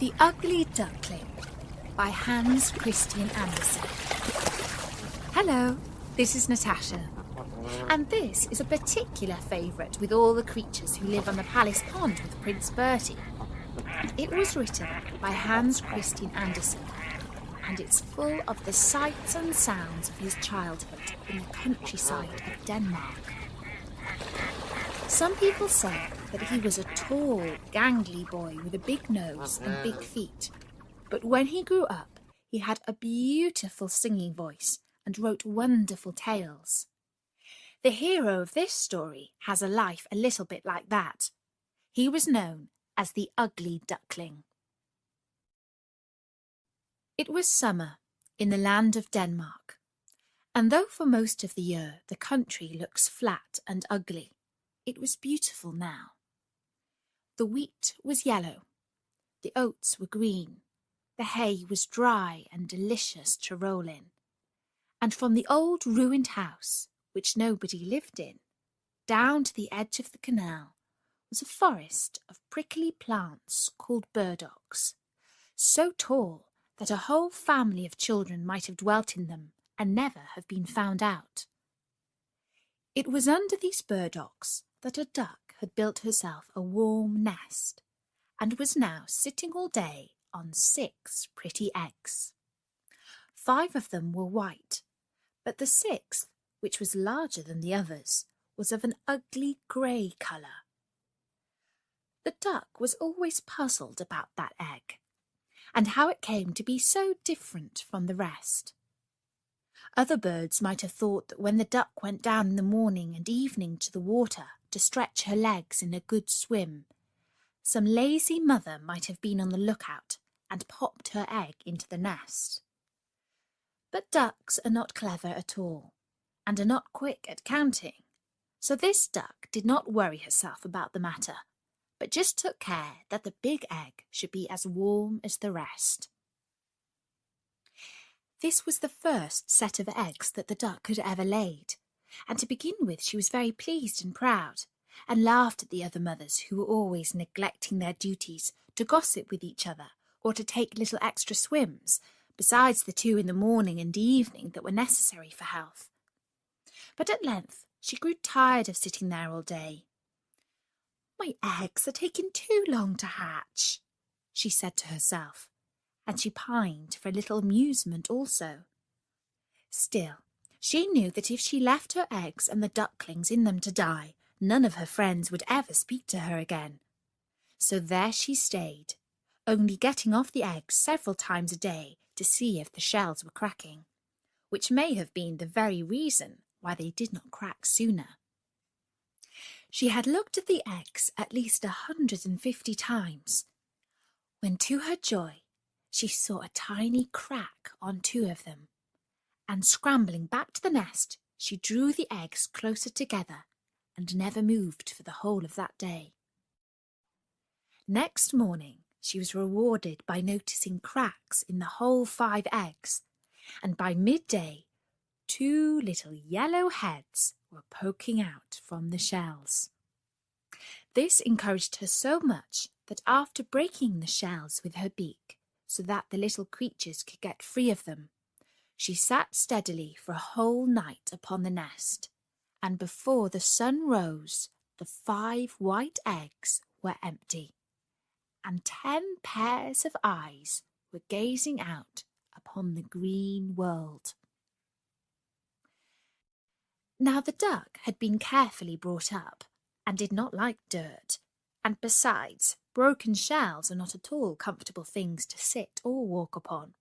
The Ugly Duckling by Hans Christian Andersen. Hello, this is Natasha, and this is a particular favourite with all the creatures who live on the Palace Pond with Prince Bertie. It was written by Hans Christian Andersen, and it's full of the sights and sounds of his childhood in the countryside of Denmark. Some people say that he was a tall, gangly boy with a big nose and big feet. But when he grew up, he had a beautiful singing voice and wrote wonderful tales. The hero of this story has a life a little bit like that. He was known as the Ugly Duckling. It was summer in the land of Denmark, and though for most of the year the country looks flat and ugly, it was beautiful now. The wheat was yellow, the oats were green, the hay was dry and delicious to roll in, and from the old ruined house, which nobody lived in, down to the edge of the canal was a forest of prickly plants called burdocks, so tall that a whole family of children might have dwelt in them and never have been found out. It was under these burdocks that a duck had built herself a warm nest, and was now sitting all day on 6 pretty eggs. 5 of them were white, but the 6th, which was larger than the others, was of an ugly grey colour. The duck was always puzzled about that egg, and how it came to be so different from the rest. Other birds might have thought that when the duck went down in the morning and evening to the water to stretch her legs in a good swim, some lazy mother might have been on the lookout and popped her egg into the nest. But ducks are not clever at all, and are not quick at counting, so this duck did not worry herself about the matter, but just took care that the big egg should be as warm as the rest. This was the first set of eggs that the duck had ever laid, and to begin with she was very pleased and proud, and laughed at the other mothers who were always neglecting their duties to gossip with each other or to take little extra swims, besides the 2 in the morning and evening that were necessary for health. But at length she grew tired of sitting there all day. "My eggs are taking too long to hatch," she said to herself, and she pined for a little amusement also. Still, she knew that if she left her eggs and the ducklings in them to die, none of her friends would ever speak to her again. So there she stayed, only getting off the eggs several times a day to see if the shells were cracking, which may have been the very reason why they did not crack sooner. She had looked at the eggs at least 150 times, when to her joy she saw a tiny crack on 2 of them, and scrambling back to the nest, she drew the eggs closer together and never moved for the whole of that day. Next morning she was rewarded by noticing cracks in the whole 5 eggs, and by midday 2 little yellow heads were poking out from the shells. This encouraged her so much that after breaking the shells with her beak, so that the little creatures could get free of them, she sat steadily for a whole night upon the nest, and before the sun rose, the 5 white eggs were empty, and 10 pairs of eyes were gazing out upon the green world. Now the duck had been carefully brought up, and did not like dirt, and besides, broken shells are not at all comfortable things to sit or walk upon.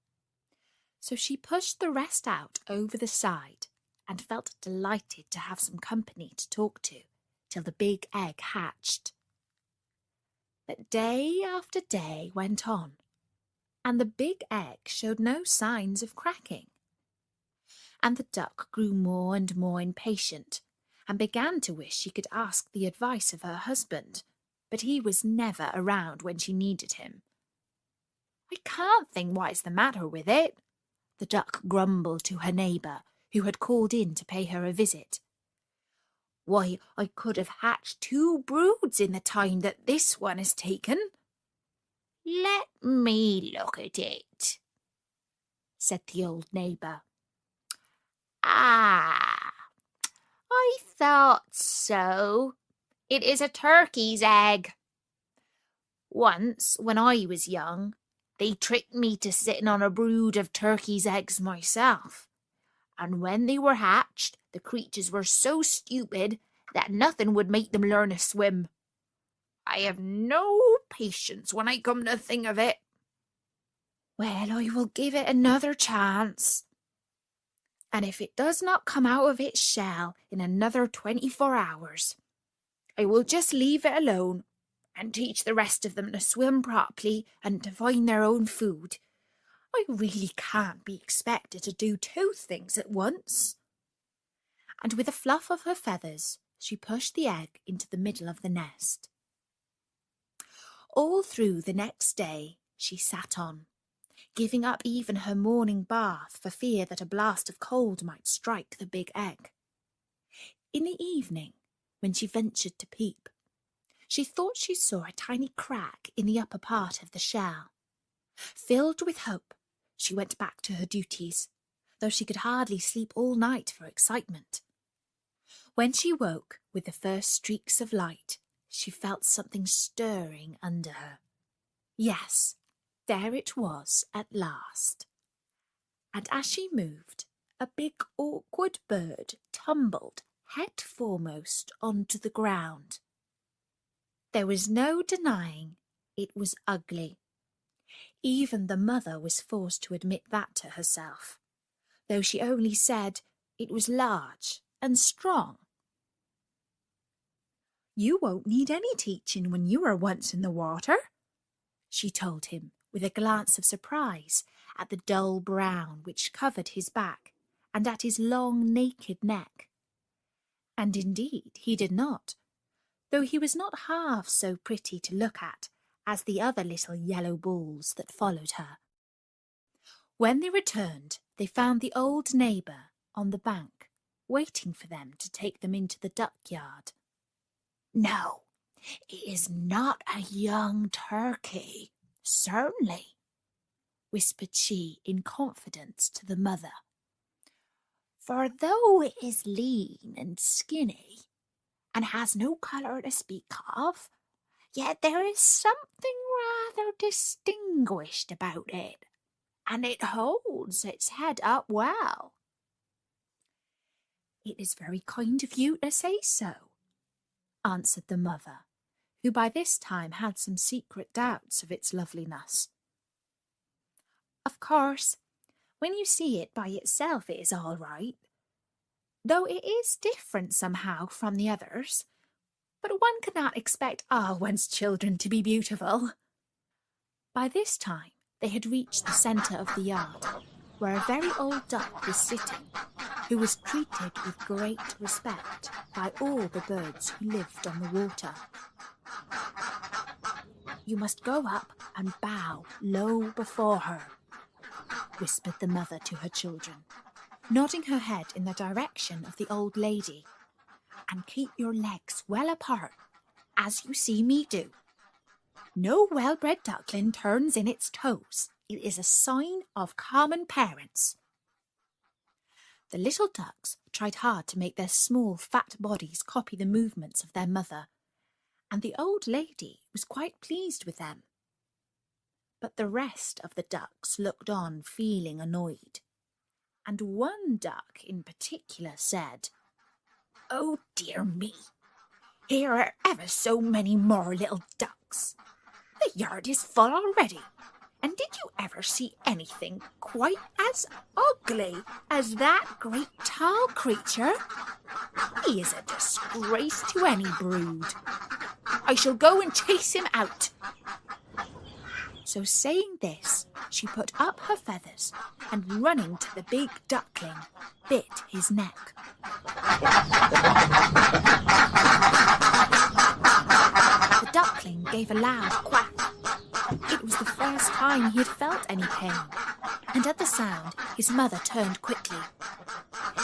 So she pushed the rest out over the side, and felt delighted to have some company to talk to, till the big egg hatched. But day after day went on, and the big egg showed no signs of cracking. And the duck grew more and more impatient, and began to wish she could ask the advice of her husband, but he was never around when she needed him. "I can't think what is the matter with it," the duck grumbled to her neighbour, who had called in to pay her a visit. "Why, I could have hatched 2 broods in the time that this one has taken." "Let me look at it," said the old neighbour. "Ah, I thought so. It is a turkey's egg. Once, when I was young, they tricked me to sitting on a brood of turkeys' eggs myself, and when they were hatched, the creatures were so stupid that nothing would make them learn to swim. I have no patience when I come to think of it. Well, I will give it another chance, and if it does not come out of its shell in another 24 hours, I will just leave it alone and teach the rest of them to swim properly and to find their own food. I really can't be expected to do two things at once." And with a fluff of her feathers, she pushed the egg into the middle of the nest. All through the next day she sat on, giving up even her morning bath for fear that a blast of cold might strike the big egg. In the evening, when she ventured to peep, she thought she saw a tiny crack in the upper part of the shell. Filled with hope, she went back to her duties, though she could hardly sleep all night for excitement. When she woke with the first streaks of light, she felt something stirring under her. Yes, there it was at last. And as she moved, a big awkward bird tumbled head foremost onto the ground. There was no denying it was ugly. Even the mother was forced to admit that to herself, though she only said it was large and strong. "You won't need any teaching when you are once in the water," she told him, with a glance of surprise at the dull brown which covered his back and at his long naked neck. And indeed he did not, though he was not half so pretty to look at as the other little yellow balls that followed her. When they returned, they found the old neighbour on the bank, waiting for them to take them into the duck yard. "No, it is not a young turkey, certainly," whispered she in confidence to the mother. "For though it is lean and skinny, and has no colour to speak of, yet there is something rather distinguished about it, and it holds its head up well." "It is very kind of you to say so," answered the mother, who by this time had some secret doubts of its loveliness. "Of course, when you see it by itself it is all right, though it is different somehow from the others, but one cannot expect all one's children to be beautiful." By this time they had reached the centre of the yard, where a very old duck was sitting, who was treated with great respect by all the birds who lived on the water. "You must go up and bow low before her," whispered the mother to her children, nodding her head in the direction of the old lady, "and keep your legs well apart, as you see me do. No well-bred duckling turns in its toes. It is a sign of common parents." The little ducks tried hard to make their small, fat bodies copy the movements of their mother, and the old lady was quite pleased with them. But the rest of the ducks looked on, feeling annoyed, and one duck in particular said, "Oh dear me, here are ever so many more little ducks. The yard is full already, and did you ever see anything quite as ugly as that great tall creature? He is a disgrace to any brood. I shall go and chase him out." So saying this, she put up her feathers and, running to the big duckling, bit his neck. The duckling gave a loud quack. It was the first time he had felt any pain, and at the sound his mother turned quickly.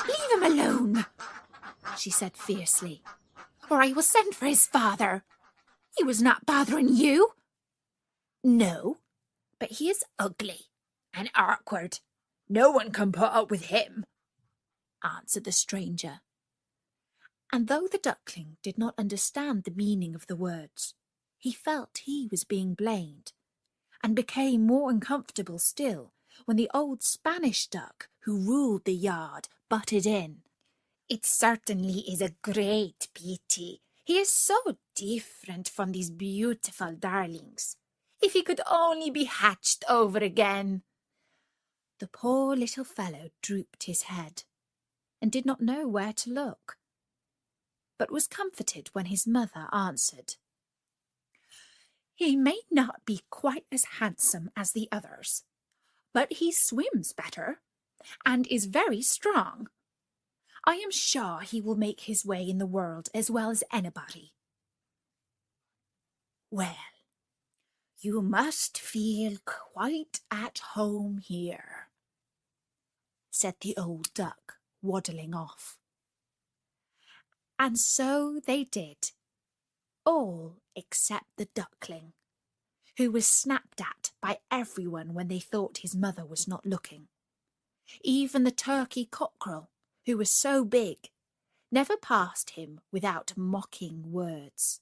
"Leave him alone," she said fiercely, "or I will send for his father. He was not bothering you." No, but he is ugly and awkward. No one can put up with him, answered the stranger. And though the duckling did not understand the meaning of the words, he felt he was being blamed, and became more uncomfortable still when the old Spanish duck who ruled the yard butted in. It certainly is a great pity. He is so different from these beautiful darlings. If he could only be hatched over again. The poor little fellow drooped his head and did not know where to look, but was comforted when his mother answered, "He may not be quite as handsome as the others, but he swims better and is very strong. I am sure he will make his way in the world as well as anybody." "Well, you must feel quite at home here," said the old duck, waddling off. And so they did, all except the duckling, who was snapped at by everyone when they thought his mother was not looking. Even the turkey cockerel, who was so big, never passed him without mocking words.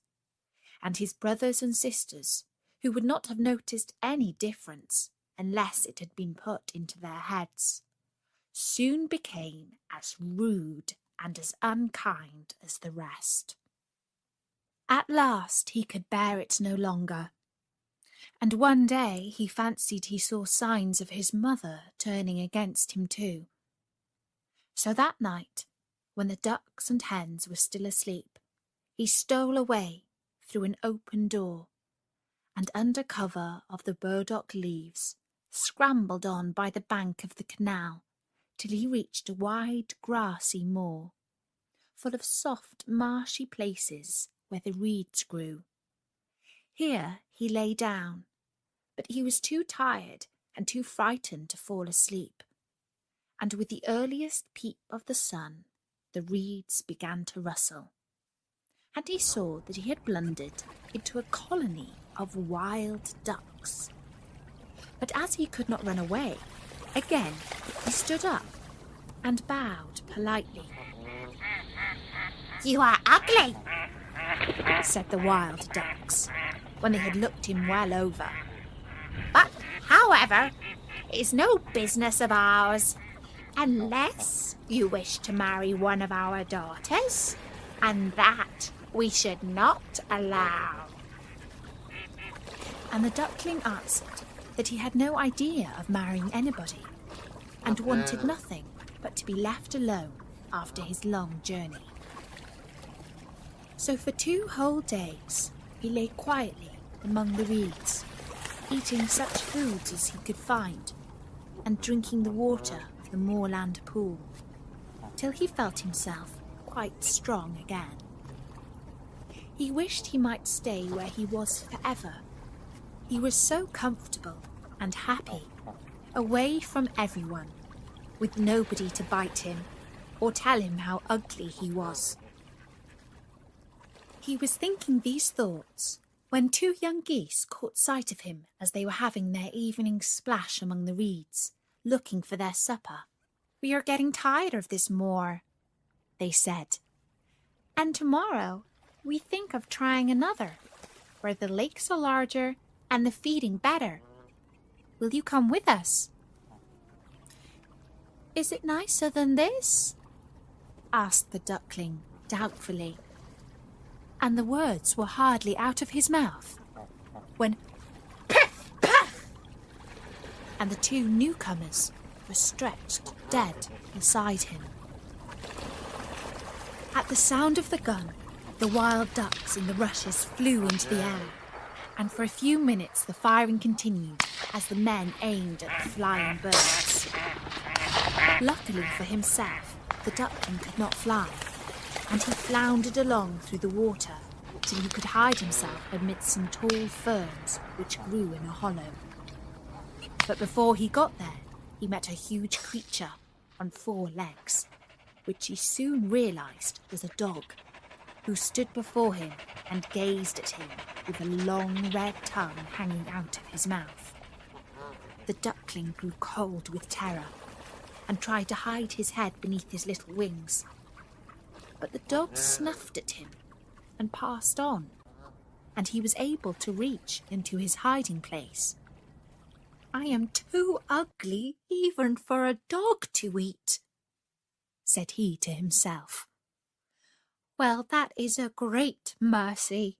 And his brothers and sisters, who would not have noticed any difference unless it had been put into their heads, soon became as rude and as unkind as the rest. At last he could bear it no longer, and one day he fancied he saw signs of his mother turning against him too. So that night, when the ducks and hens were still asleep, he stole away through an open door, and under cover of the burdock leaves scrambled on by the bank of the canal till he reached a wide grassy moor, full of soft marshy places where the reeds grew. Here he lay down, but he was too tired and too frightened to fall asleep, and with the earliest peep of the sun the reeds began to rustle, and he saw that he had blundered into a colony of wild ducks. But as he could not run away, again he stood up and bowed politely. "You are ugly," said the wild ducks, when they had looked him well over. "But, however, it is no business of ours, unless you wish to marry one of our daughters, and that we should not allow." And the duckling answered that he had no idea of marrying anybody, and wanted nothing but to be left alone after his long journey. So for 2 whole days he lay quietly among the reeds, eating such foods as he could find, and drinking the water of the moorland pool, till he felt himself quite strong again. He wished he might stay where he was forever. He was so comfortable and happy, away from everyone, with nobody to bite him or tell him how ugly he was. He was thinking these thoughts when 2 young geese caught sight of him as they were having their evening splash among the reeds, looking for their supper. "We are getting tired of this moor," they said, "and tomorrow we think of trying another, where the lakes are larger and the feeding better. Will you come with us?" "Is it nicer than this?" asked the duckling doubtfully. And the words were hardly out of his mouth when "Piff! Piff!" and the 2 newcomers were stretched dead beside him. At the sound of the gun, the wild ducks in the rushes flew into the air, and for a few minutes the firing continued as the men aimed at the flying birds. Luckily for himself, the duckling could not fly, and he floundered along through the water till he could hide himself amidst some tall ferns which grew in a hollow. But before he got there, he met a huge creature on 4 legs, which he soon realised was a dog, who stood before him and gazed at him with a long red tongue hanging out of his mouth. The duckling grew cold with terror and tried to hide his head beneath his little wings. But the dog snuffed at him and passed on, and he was able to reach into his hiding place. "I am too ugly even for a dog to eat," said he to himself. "Well, that is a great mercy."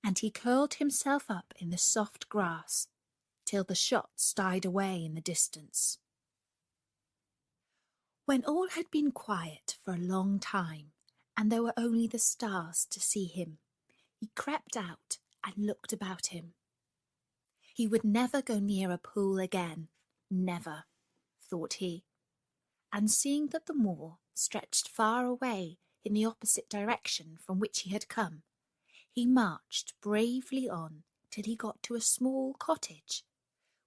And he curled himself up in the soft grass till the shots died away in the distance. When all had been quiet for a long time, and there were only the stars to see him, he crept out and looked about him. He would never go near a pool again, never, thought he. And seeing that the moor stretched far away in the opposite direction from which he had come, he marched bravely on till he got to a small cottage,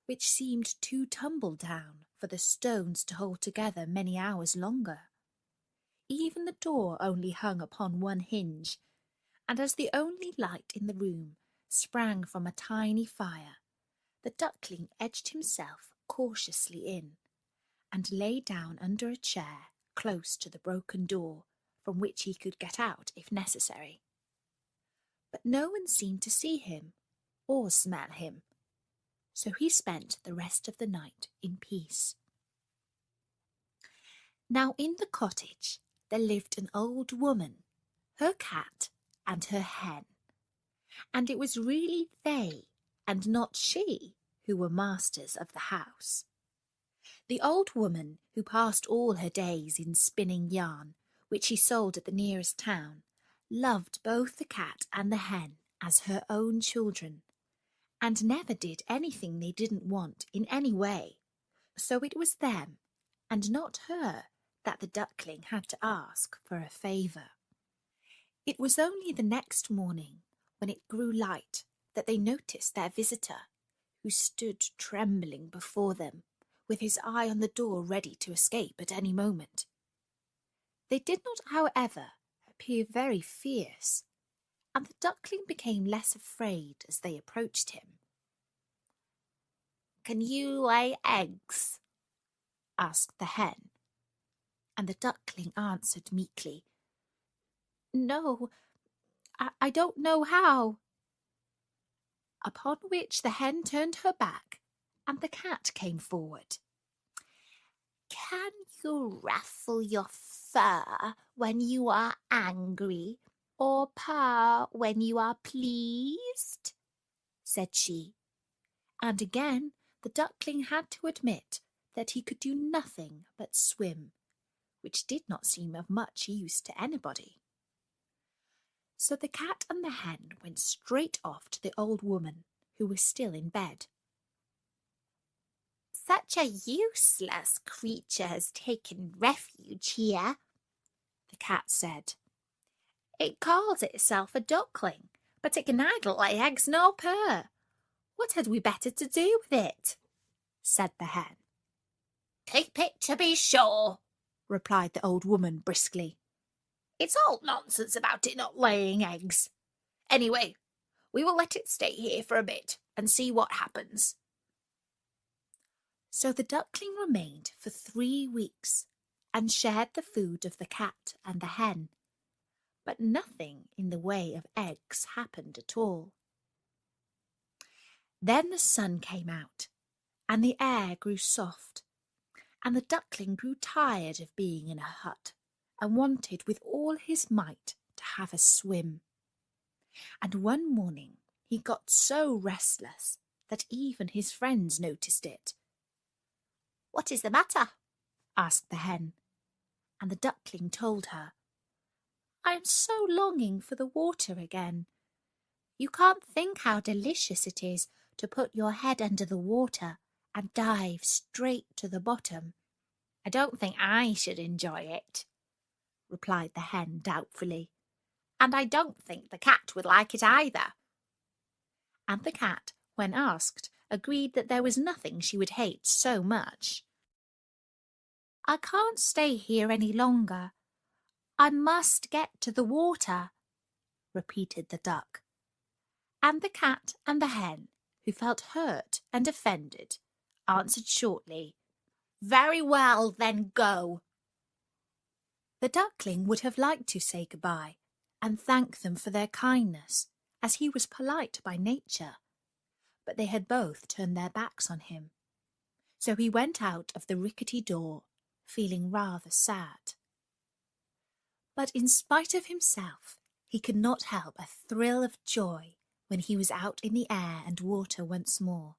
which seemed too tumble down for the stones to hold together many hours longer. Even the door only hung upon one hinge, and as the only light in the room sprang from a tiny fire, the duckling edged himself cautiously in, and lay down under a chair close to the broken door, from which he could get out if necessary. But no one seemed to see him or smell him, so he spent the rest of the night in peace. Now in the cottage there lived an old woman, her cat, and her hen, and it was really they, and not she, who were masters of the house. The old woman, who passed all her days in spinning yarn, which she sold at the nearest town, loved both the cat and the hen as her own children, and never did anything they didn't want in any way. So it was them, and not her, that the duckling had to ask for a favour. It was only the next morning, when it grew light, that they noticed their visitor, who stood trembling before them, with his eye on the door ready to escape at any moment. They did not, however, appear very fierce, and the duckling became less afraid as they approached him. "Can you lay eggs?" asked the hen, and the duckling answered meekly, "No, I don't know how." Upon which the hen turned her back, and the cat came forward. "Can you ruffle your fur when you are angry, or purr when you are pleased?" said she. And again the duckling had to admit that he could do nothing but swim, which did not seem of much use to anybody. So the cat and the hen went straight off to the old woman, who was still in bed. "Such a useless creature has taken refuge here," the cat said. "It calls itself a duckling, but it can neither lay eggs nor purr. What had we better to do with it?" said the hen. "Keep it, to be sure," replied the old woman briskly. "It's all nonsense about it not laying eggs. Anyway, we will let it stay here for a bit and see what happens." So the duckling remained for 3 weeks and shared the food of the cat and the hen, but nothing in the way of eggs happened at all. Then the sun came out, and the air grew soft, and the duckling grew tired of being in a hut, and wanted with all his might to have a swim. And one morning he got so restless that even his friends noticed it. "What is the matter?" asked the hen, and the duckling told her. "I am so longing for the water again. You can't think how delicious it is to put your head under the water and dive straight to the bottom." "I don't think I should enjoy it," replied the hen doubtfully, "and I don't think the cat would like it either." And the cat, when asked, agreed that there was nothing she would hate so much. "I can't stay here any longer. I must get to the water," repeated the duck. And the cat and the hen, who felt hurt and offended, answered shortly, "Very well, then go." The duckling would have liked to say goodbye and thank them for their kindness, as he was polite by nature, but they had both turned their backs on him. So he went out of the rickety door, feeling rather sad. But in spite of himself, he could not help a thrill of joy when he was out in the air and water once more,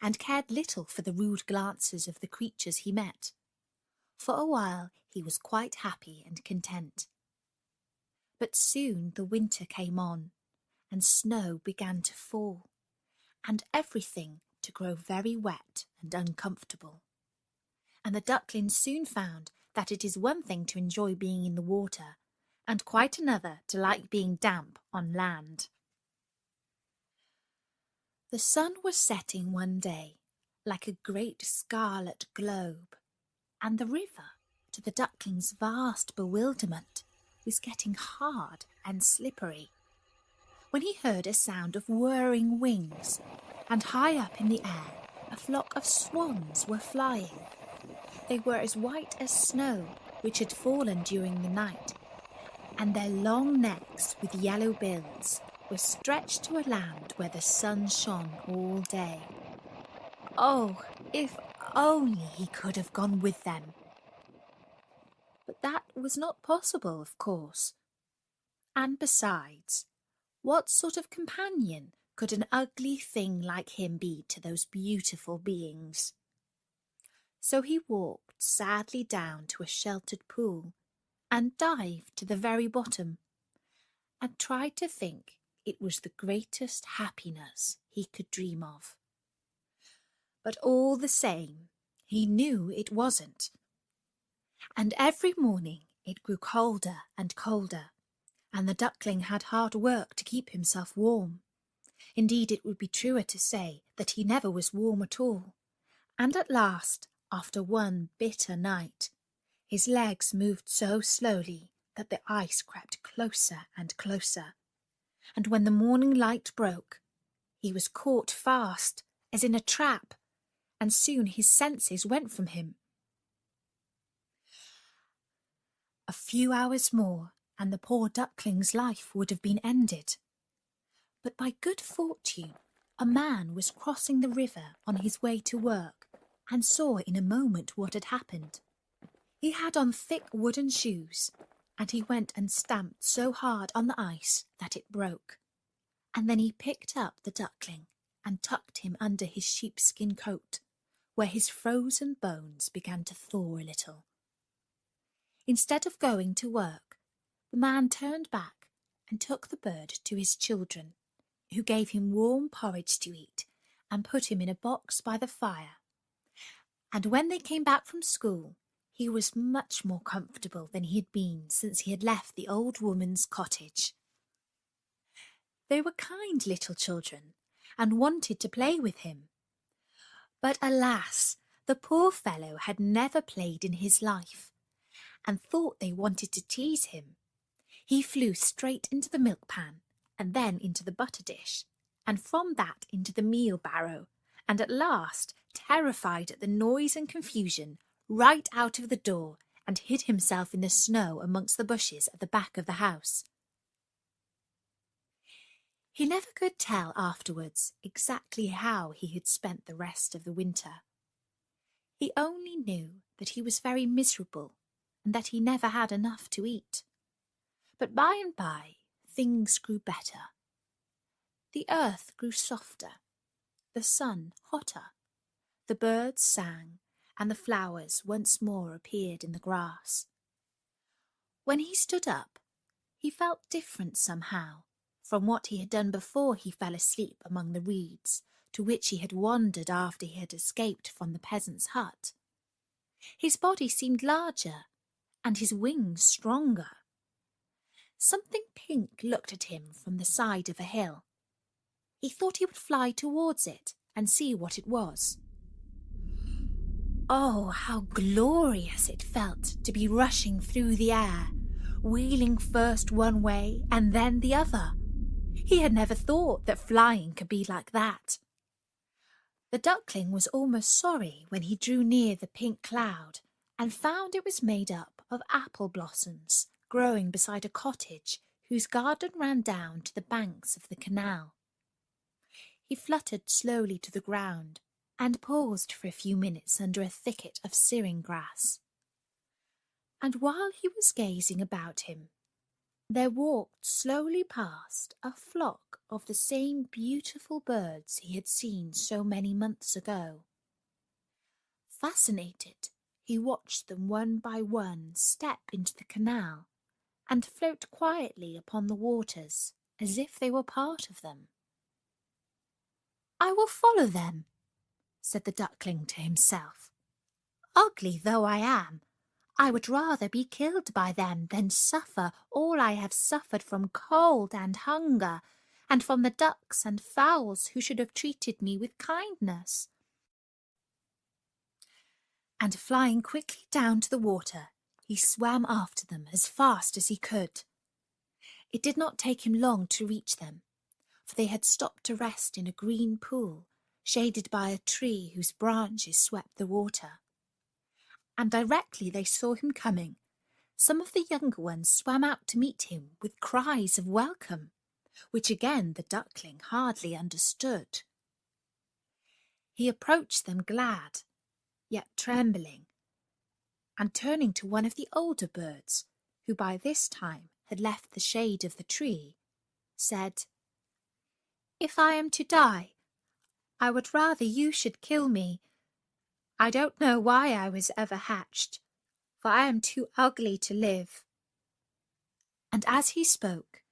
and cared little for the rude glances of the creatures he met. For a while he was quite happy and content. But soon the winter came on, and snow began to fall, and everything to grow very wet and uncomfortable. And the duckling soon found that it is one thing to enjoy being in the water, and quite another to like being damp on land. The sun was setting one day like a great scarlet globe, and the river, to the duckling's vast bewilderment, was getting hard and slippery, when he heard a sound of whirring wings, and high up in the air a flock of swans were flying. They were as white as snow, which had fallen during the night, and their long necks with yellow bills were stretched to a land where the sun shone all day. Oh, if only he could have gone with them! But that was not possible, of course. And besides, what sort of companion could an ugly thing like him be to those beautiful beings? So he walked sadly down to a sheltered pool, and dived to the very bottom, and tried to think it was the greatest happiness he could dream of. But all the same, he knew it wasn't. And every morning it grew colder and colder, and the duckling had hard work to keep himself warm. Indeed, it would be truer to say that he never was warm at all. And at last, after one bitter night, his legs moved so slowly that the ice crept closer and closer, and when the morning light broke, he was caught fast, as in a trap, and soon his senses went from him. A few hours more, and the poor duckling's life would have been ended. But by good fortune, a man was crossing the river on his way to work, and saw in a moment what had happened. He had on thick wooden shoes, and he went and stamped so hard on the ice that it broke. And then he picked up the duckling and tucked him under his sheepskin coat, where his frozen bones began to thaw a little. Instead of going to work, the man turned back and took the bird to his children, who gave him warm porridge to eat and put him in a box by the fire. And when they came back from school, he was much more comfortable than he had been since he had left the old woman's cottage. They were kind little children, and wanted to play with him. But alas, the poor fellow had never played in his life, and thought they wanted to tease him. He flew straight into the milk pan, and then into the butter dish, and from that into the meal barrow, and at last, terrified at the noise and confusion, right out of the door, and hid himself in the snow amongst the bushes at the back of the house. He never could tell afterwards exactly how he had spent the rest of the winter. He only knew that he was very miserable, and that he never had enough to eat. But by and by things grew better. The earth grew softer, the sun hotter, the birds sang, and the flowers once more appeared in the grass. When he stood up, he felt different somehow from what he had done before he fell asleep among the reeds, to which he had wandered after he had escaped from the peasant's hut. His body seemed larger, and his wings stronger. Something pink looked at him from the side of a hill. He thought he would fly towards it and see what it was. Oh, how glorious it felt to be rushing through the air, wheeling first one way and then the other. He had never thought that flying could be like that. The duckling was almost sorry when he drew near the pink cloud and found it was made up of apple blossoms growing beside a cottage whose garden ran down to the banks of the canal. He fluttered slowly to the ground and paused for a few minutes under a thicket of syring grass. And while he was gazing about him, there walked slowly past a flock of the same beautiful birds he had seen so many months ago. Fascinated, he watched them one by one step into the canal and float quietly upon the waters as if they were part of them. "I will follow them," said the duckling to himself. "Ugly though I am, I would rather be killed by them than suffer all I have suffered from cold and hunger, and from the ducks and fowls who should have treated me with kindness." And flying quickly down to the water, he swam after them as fast as he could. It did not take him long to reach them, for they had stopped to rest in a green pool, shaded by a tree whose branches swept the water. And directly they saw him coming, some of the younger ones swam out to meet him with cries of welcome, which again the duckling hardly understood. He approached them glad, yet trembling, and turning to one of the older birds, who by this time had left the shade of the tree, said, "If I am to die, I would rather you should kill me. I don't know why I was ever hatched, for I am too ugly to live." And as he spoke,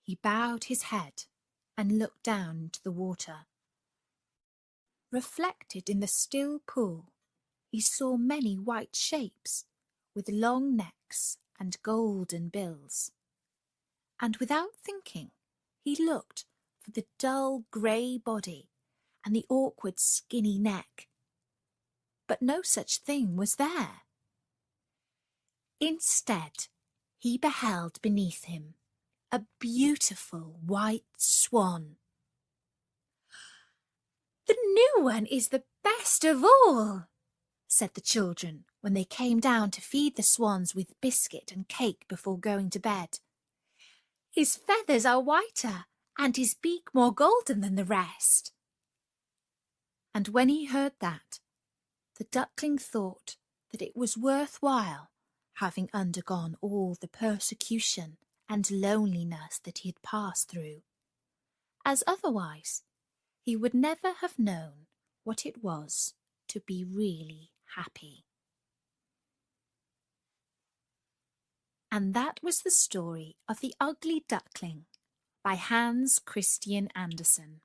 he bowed his head and looked down into the water. Reflected in the still pool, he saw many white shapes with long necks and golden bills. And without thinking, he looked for the dull grey body and the awkward skinny neck. But no such thing was there. Instead, he beheld beneath him a beautiful white swan. "The new one is the best of all," said the children when they came down to feed the swans with biscuit and cake before going to bed. "His feathers are whiter and his beak more golden than the rest." And when he heard that, the duckling thought that it was worth while having undergone all the persecution and loneliness that he had passed through, as otherwise he would never have known what it was to be really happy. And that was the story of The Ugly Duckling by Hans Christian Andersen.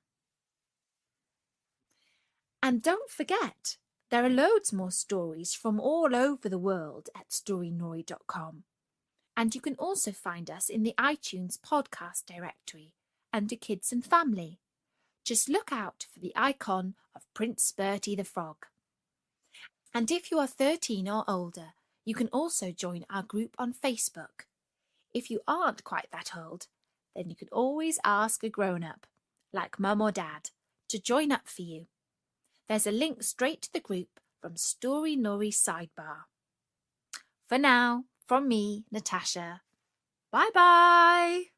And don't forget, there are loads more stories from all over the world at storynori.com. And you can also find us in the iTunes podcast directory under Kids and Family. Just look out for the icon of Prince Bertie the Frog. And if you are 13 or older, you can also join our group on Facebook. If you aren't quite that old, then you can always ask a grown-up, like Mum or Dad, to join up for you. There's a link straight to the group from Story Nori's sidebar. For now, from me, Natasha, bye-bye!